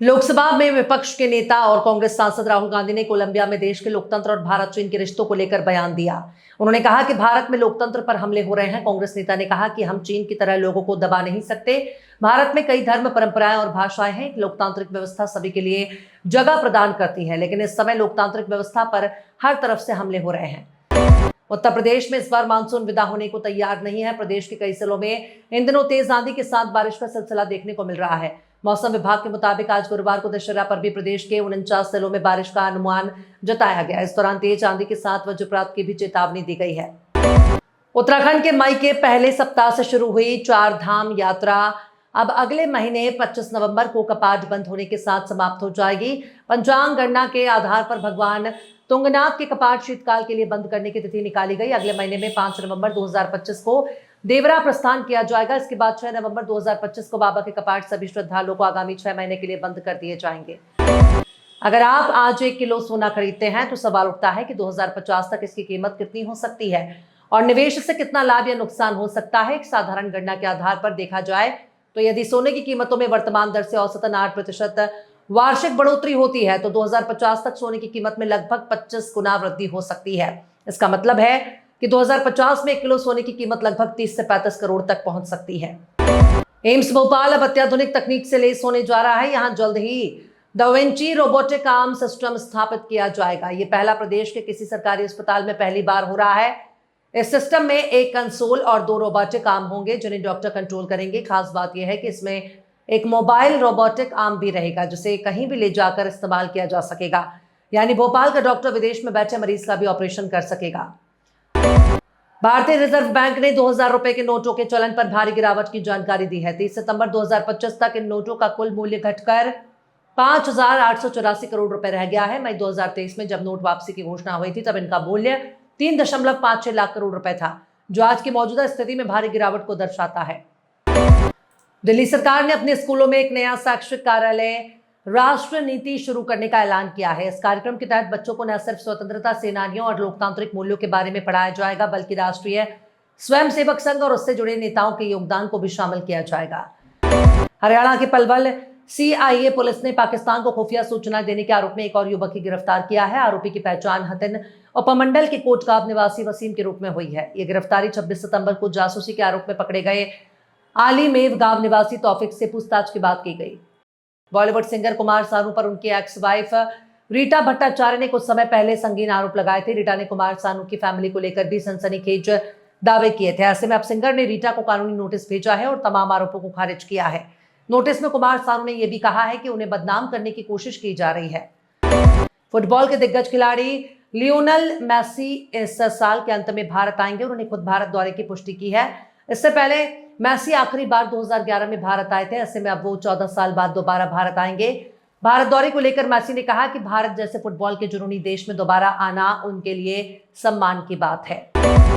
लोकसभा में विपक्ष के नेता और कांग्रेस सांसद राहुल गांधी ने कोलंबिया में देश के लोकतंत्र और भारत चीन के रिश्तों को लेकर बयान दिया। उन्होंने कहा कि भारत में लोकतंत्र पर हमले हो रहे हैं। कांग्रेस नेता ने कहा कि हम चीन की तरह लोगों को दबा नहीं सकते। भारत में कई धर्म, परंपराएं और भाषाएं हैं। लोकतांत्रिक व्यवस्था सभी के लिए जगह प्रदान करती है, लेकिन इस समय लोकतांत्रिक व्यवस्था पर हर तरफ से हमले हो रहे हैं। उत्तर प्रदेश में इस बार मानसून विदा होने को तैयार नहीं है। प्रदेश के कई जिलों में इन दिनों तेज आंधी के साथ बारिश का सिलसिला देखने को मिल रहा है। मौसम विभाग के मुताबिक आज गुरुवार को दशहरा पर भी प्रदेश के 49 जिलों में बारिश का अनुमान जताया गया। इस दौरान तेज आंधी के साथ वज्रपात की भी चेतावनी दी गई है। उत्तराखंड के मई के पहले सप्ताह से शुरू हुई 4 धाम यात्रा अब अगले महीने 25 नवंबर को कपाट बंद होने के साथ समाप्त हो जाएगी। पंचांग गणना के आधार पर भगवान तुंगनाथ के कपाट शीतकाल के लिए बंद करने की तिथि निकाली गई। अगले महीने में 5 नवंबर 2025 को देवरा प्रस्थान किया जाएगा। इसके बाद 6 नवंबर 2025 को बाबा के कपाट सभी श्रद्धालुओं को आगामी 6 महीने के लिए बंद कर दिए जाएंगे। अगर आप आज 1 किलो सोना खरीदते हैं तो सवाल उठता है कि 2050 तक इसकी कीमत कितनी हो सकती है और निवेश से कितना लाभ या नुकसान हो सकता है। एक साधारण गणना के आधार पर देखा जाए तो यदि सोने की कीमतों में वर्तमान दर से औसतन 8% वार्षिक बढ़ोतरी होती है तो 2050 तक सोने की कीमत में लगभग 25 गुना वृद्धि हो सकती है। इसका मतलब है कि 2050 में 1 किलो सोने की कीमत लगभग 30 से 35 करोड़ तक पहुंच सकती है। एम्स भोपाल अब अत्याधुनिक तकनीक से लैस होने जा रहा है। यहां जल्द ही da Vinci robotic arm system स्थापित किया जाएगा। यह पहला प्रदेश के किसी सरकारी अस्पताल में पहली बार हो रहा है। इस सिस्टम में एक कंसोल और 2 रोबोटिक आर्म होंगे जिन्हें डॉक्टर कंट्रोल करेंगे। खास बात यह है कि इसमें एक मोबाइल रोबोटिक आर्म भी रहेगा जिसे कहीं भी ले जाकर इस्तेमाल किया जा सकेगा। यानी भोपाल का डॉक्टर विदेश में बैठे मरीज का भी ऑपरेशन कर सकेगा। भारतीय रिजर्व बैंक ने 2000 रुपए के नोटों के चलन पर भारी गिरावट की जानकारी दी है। 30 सितंबर 2025 तक इन नोटों का कुल मूल्य घटकर 5,884 करोड़ रुपए रह गया है। मई 2023 में जब नोट वापसी की घोषणा हुई थी तब इनका मूल्य 3.56 लाख करोड़ रुपए था, जो आज की मौजूदा स्थिति में भारी गिरावट को दर्शाता है। दिल्ली सरकार ने अपने स्कूलों में एक नया शैक्षिक कार्यालय राष्ट्र नीति शुरू करने का ऐलान किया है। इस कार्यक्रम के तहत बच्चों को न सिर्फ स्वतंत्रता सेनानियों और लोकतांत्रिक मूल्यों के बारे में पढ़ाया जाएगा, बल्कि राष्ट्रीय स्वयंसेवक संघ और उससे जुड़े नेताओं के योगदान को भी शामिल किया जाएगा। हरियाणा के पलवल CIA पुलिस ने पाकिस्तान को खुफिया सूचना देने के आरोप में एक और युवक की गिरफ्तार किया है। आरोपी की पहचान हतिन उपमंडल के कोटगांव निवासी वसीम के रूप में हुई है। यह गिरफ्तारी 26 सितंबर को जासूसी के आरोप में पकड़े गए आलीमेव गांव निवासी तौफिक से पूछताछ के बाद की गई। बॉलीवुड सिंगर कुमार सानू पर उनकी एक्स वाइफ रीटा भट्टाचार्य ने कुछ समय पहले संगीन आरोप लगाए थे। रीटा ने कुमार सानू की फैमिली को लेकर भी सनसनीखेज दावे किए थे। ऐसे में अब सिंगर ने रीटा को कानूनी नोटिस भेजा है और तमाम आरोपों को खारिज किया है। नोटिस में कुमार सानू ने यह भी कहा है कि उन्हें बदनाम करने की कोशिश की जा रही है। फुटबॉल के दिग्गज खिलाड़ी लियोनेल मेसी इस साल के अंत में भारत आएंगे। उन्होंने खुद भारत दौरे की पुष्टि की है। इससे पहले मेसी आखिरी बार 2011 में भारत आए थे। ऐसे में अब वो 14 साल बाद दोबारा भारत आएंगे। भारत दौरे को लेकर मेसी ने कहा कि भारत जैसे फुटबॉल के जुनूनी देश में दोबारा आना उनके लिए सम्मान की बात है।